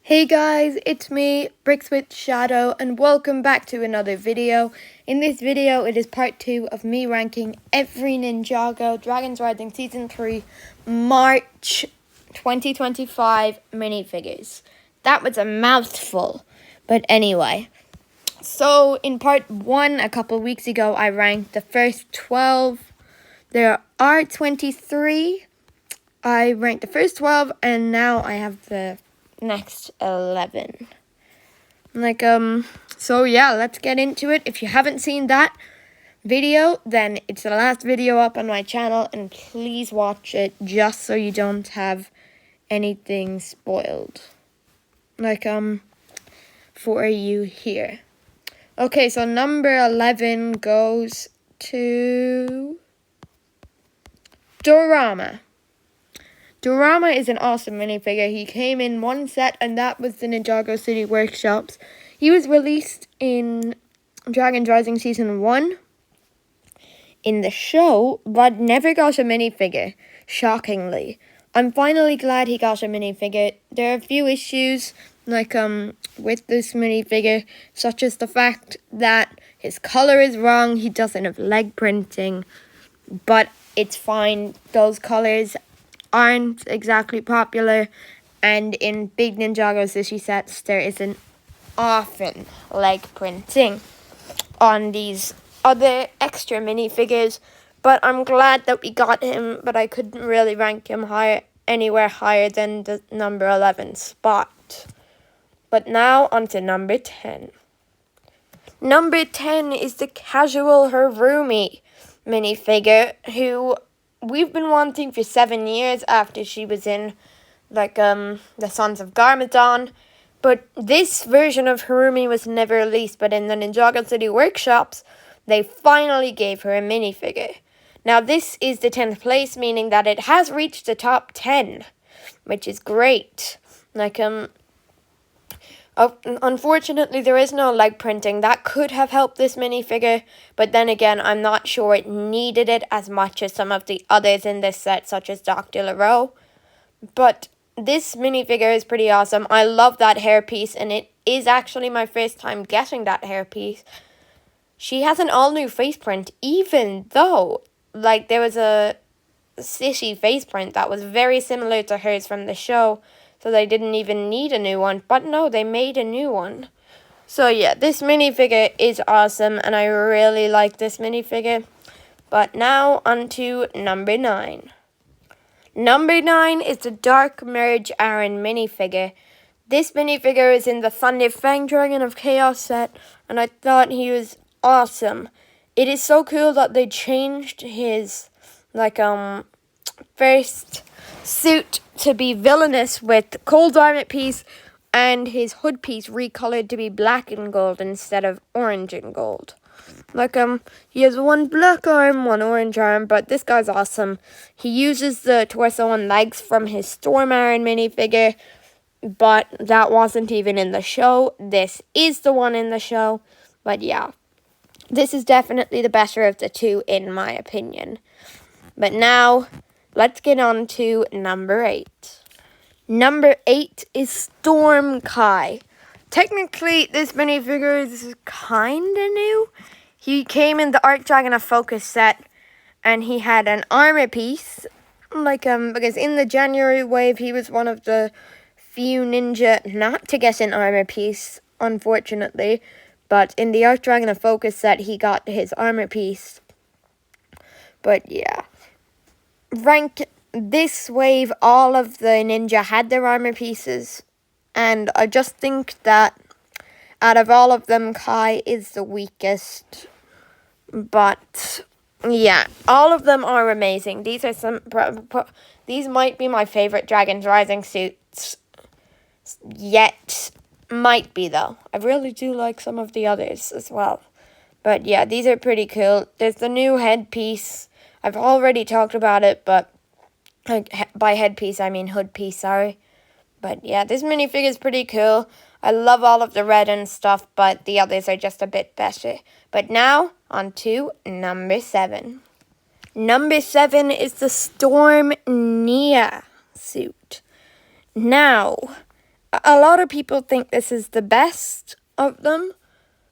Hey guys, it's me, Bricks with Shadow, and welcome back to another video. In this video, it is part 2 of me ranking every Ninjago Dragons Rising Season 3 March 2025 minifigures. That was a mouthful, but anyway. So, in part 1, a couple weeks ago, I ranked the first 12. There are 23. I ranked the first 12, and now I have the next 11. So yeah, let's get into it. If you haven't seen that video, then it's the last video up on my channel, and please watch it just so you don't have anything spoiled. For you here. Okay, so number 11 goes to Dorama. Dorama is an awesome minifigure. He came in one set, and that was the Ninjago City Workshops. He was released in Dragons Rising Season 1 in the show, but never got a minifigure, shockingly. I'm finally glad he got a minifigure. There are a few issues, with this minifigure, such as the fact that his color is wrong, he doesn't have leg printing, but it's fine. Those colors aren't exactly popular, and in big Ninjago City sets there isn't often leg printing on these other extra minifigures, but I'm glad that we got him, but I couldn't really rank him anywhere higher than the number 11 spot. But now on to number 10. Number 10 is the Casual Harumi minifigure, who we've been wanting for 7 years after she was in, the Sons of Garmadon. But this version of Harumi was never released, but in the Ninjago City Workshops, they finally gave her a minifigure. Now, this is the 10th place, meaning that it has reached the top 10, which is great. Unfortunately, there is no leg printing. That could have helped this minifigure, but then again, I'm not sure it needed it as much as some of the others in this set, such as Dr. LaRoe. But this minifigure is pretty awesome. I love that hairpiece, and it is actually my first time getting that hairpiece. She has an all-new face print, even though, there was a city face print that was very similar to hers from the show, so they didn't even need a new one. But no, they made a new one. So yeah, this minifigure is awesome, and I really like this minifigure. But now on to number 9. Number 9 is the Dark Merge Aaron minifigure. This minifigure is in the Thunder Fang Dragon of Chaos set, and I thought he was awesome. It is so cool that they changed his, first suit to be villainous with cold armor piece, and his hood piece recolored to be black and gold instead of orange and gold. He has one black arm, one orange arm, but this guy's awesome. He uses the torso and legs from his Storm Aaron minifigure, but that wasn't even in the show. This is the one in the show, but yeah. This is definitely the better of the two, in my opinion. But now, let's get on to number 8. Number 8 is Storm Kai. Technically, this minifigure is kinda new. He came in the Arc Dragon of Focus set, and he had an armor piece. Because in the January wave, he was one of the few ninja not to get an armor piece, unfortunately. But in the Arc Dragon of Focus set, he got his armor piece. But yeah. Ranked this wave, all of the ninja had their armor pieces, and I just think that out of all of them, Kai is the weakest. But yeah, all of them are amazing. These are these might be my favorite Dragons Rising suits yet. Might be, though. I really do like some of the others as well. But yeah, these are pretty cool. There's the new headpiece. I've already talked about it, but by headpiece, I mean hood piece, sorry. But yeah, this minifigure is pretty cool. I love all of the red and stuff, but the others are just a bit better. But now, on to number 7. Number 7 is the Storm Nia suit. Now, A lot of people think this is the best of them.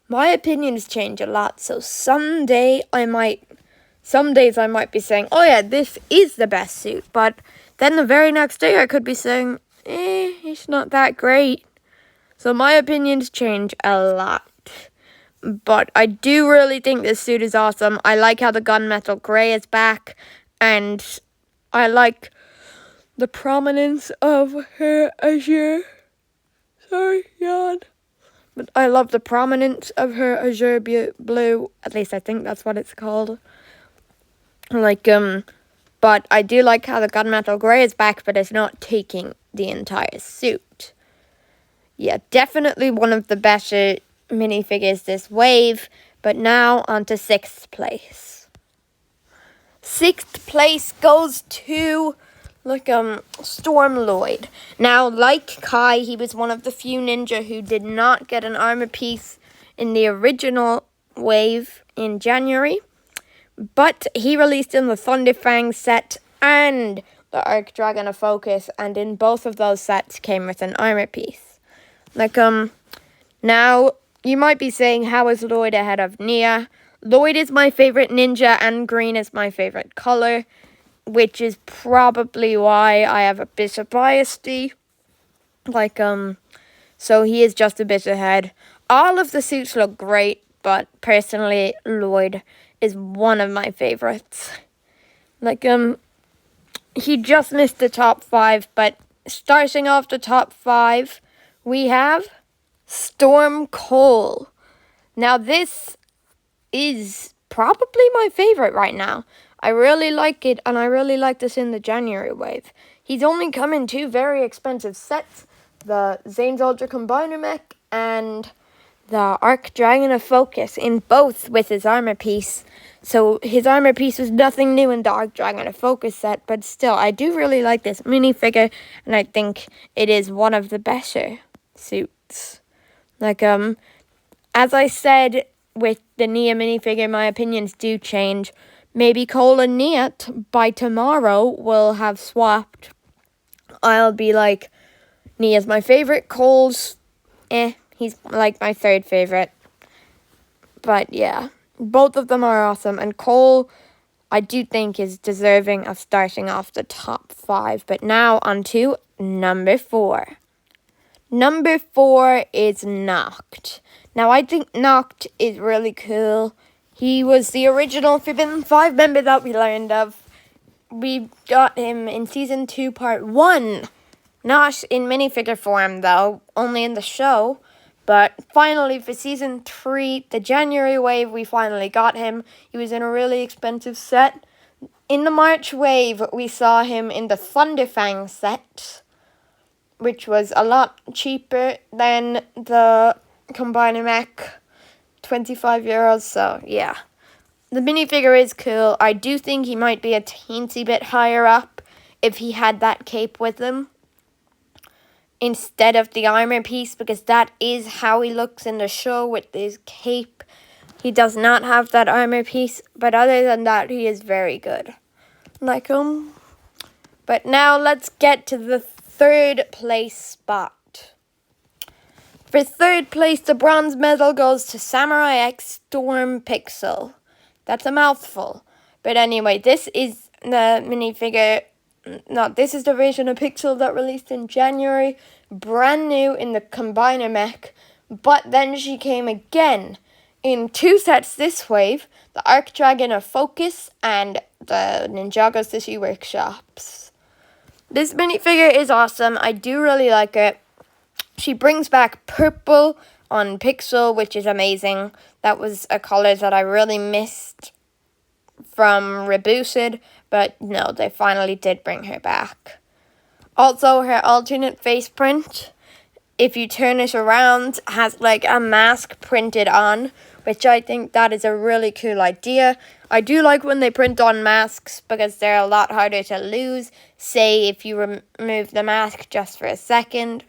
My opinions change a lot, so some days I might be saying, oh yeah, this is the best suit, but then the very next day I could be saying, it's not that great. So my opinions change a lot. But I do really think this suit is awesome. I like how the gunmetal grey is back, and I like the prominence of her azure. Sorry, yawn. But I love the prominence of her azure blue. At least I think that's what it's called. But I do like how the gunmetal grey is back, but it's not taking the entire suit. Yeah, definitely one of the better minifigures this wave. But now on to 6th place. 6th place goes to Storm Lloyd. Now, like Kai, he was one of the few ninja who did not get an armor piece in the original wave in January. But he released in the Thunderfang set and the Archdragon of Focus, and in both of those sets came with an armor piece. Now, you might be saying, how is Lloyd ahead of Nia? Lloyd is my favorite ninja, and green is my favorite color, which is probably why I have a bit of bias. So he is just a bit ahead. All of the suits look great, but personally, Lloyd is one of my favorites. He just missed the top 5, but starting off the top 5, we have Storm Cole. Now, this is probably my favorite right now. I really like it, and I really like this in the January wave. He's only come in 2 very expensive sets, the Zane's Ultra Combiner Mech and the Archdragon of Focus, in both with his armor piece. So his armor piece was nothing new in the Archdragon of Focus set, but still, I do really like this minifigure, and I think it is one of the better suits. As I said with the Nia minifigure, my opinions do change. Maybe Cole and Nia by tomorrow will have swapped. I'll be like, Nia's my favorite, Cole's, he's like my 3rd favorite. But yeah, both of them are awesome, and Cole, I do think, is deserving of starting off the top 5. But now on to number 4. Number 4 is Noct. Now, I think Noct is really cool. He was the original Forbidden 5 member that we learned of. We got him in Season 2, Part 1. Not in minifigure form, though, only in the show. But finally, for Season 3, the January wave, we finally got him. He was in a really expensive set. In the March wave, we saw him in the Thunderfang set, which was a lot cheaper than the Combiner Mech, €25. So, yeah. The minifigure is cool. I do think he might be a teensy bit higher up if he had that cape with him instead of the armor piece, because that is how he looks in the show with his cape. He does not have that armor piece, but other than that, he is very good. But now let's get to the 3rd place spot. For 3rd place, the bronze medal goes to Samurai X Storm Pixel. That's a mouthful. But anyway, this is the minifigure. No, this is the version of Pixel that released in January. Brand new in the Combiner Mech. But then she came again in 2 sets this wave. The Archdragon of Focus and the Ninjago City Workshops. This minifigure is awesome. I do really like it. She brings back purple on Pixel, which is amazing. That was a color that I really missed from Rebooted, but no, they finally did bring her back. Also, her alternate face print, if you turn it around, has like a mask printed on, which I think that is a really cool idea. I do like when they print on masks because they're a lot harder to lose. Say if you remove the mask just for a second,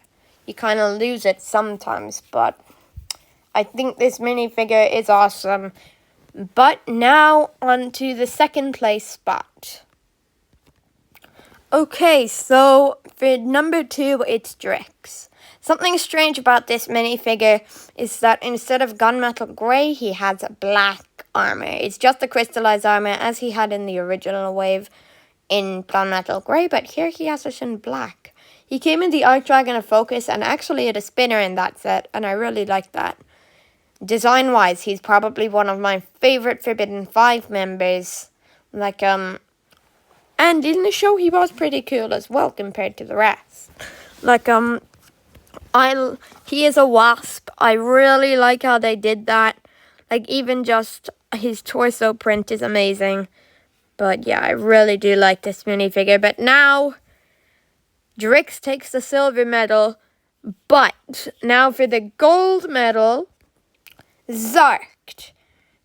you kind of lose it sometimes, but I think this minifigure is awesome. But now on to the 2nd place spot. Okay, so for number 2, it's Drix. Something strange about this minifigure is that instead of gunmetal grey, he has black armor. It's just the crystallized armor as he had in the original wave in gunmetal grey, but here he has it in black. He came in the Arc Dragon of Focus and actually had a spinner in that set, and I really like that. Design-wise, he's probably one of my favorite Forbidden 5 members. And in the show, he was pretty cool as well compared to the rest. He is a wasp. I really like how they did that. Even just his torso print is amazing. But yeah, I really do like this minifigure. But now, Drix takes the silver medal. But now for the gold medal, Zarked.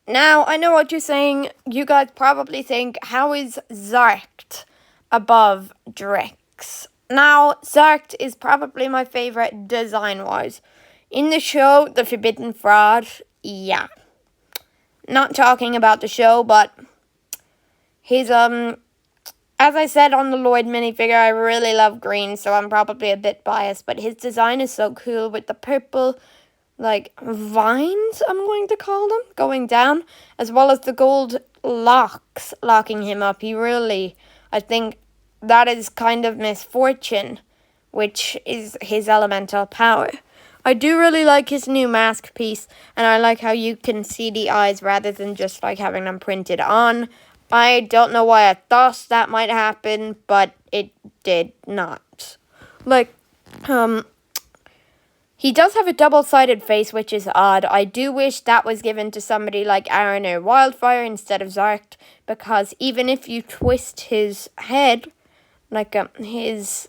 Now, I know what you're saying. You guys probably think, how is Zarked above Drix? Now, Zarked is probably my favorite design-wise. In the show, The Forbidden Fraud, yeah. Not talking about the show, but his, as I said on the Lloyd minifigure, I really love green, so I'm probably a bit biased, but his design is so cool with the purple, vines, I'm going to call them, going down, as well as the gold locks locking him up. I think that is kind of misfortune, which is his elemental power. I do really like his new mask piece, and I like how you can see the eyes rather than just having them printed on. I don't know why I thought that might happen, but it did not. He does have a double-sided face, which is odd. I do wish that was given to somebody like Aaron or Wildfire instead of Zarked, because even if you twist his head, his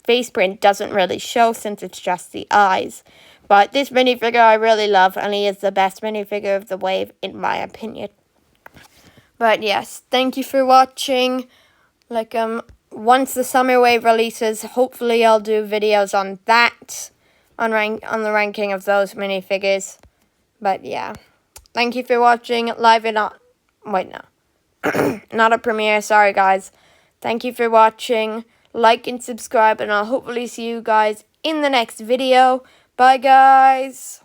face print doesn't really show since it's just the eyes. But this minifigure I really love, and he is the best minifigure of the wave, in my opinion. But yes, thank you for watching. Once the summer wave releases, hopefully I'll do videos on that. On the ranking of those minifigures. But yeah. Thank you for watching. Live or not. Wait, no. Not a premiere. Sorry, guys. Thank you for watching. Like and subscribe. And I'll hopefully see you guys in the next video. Bye, guys.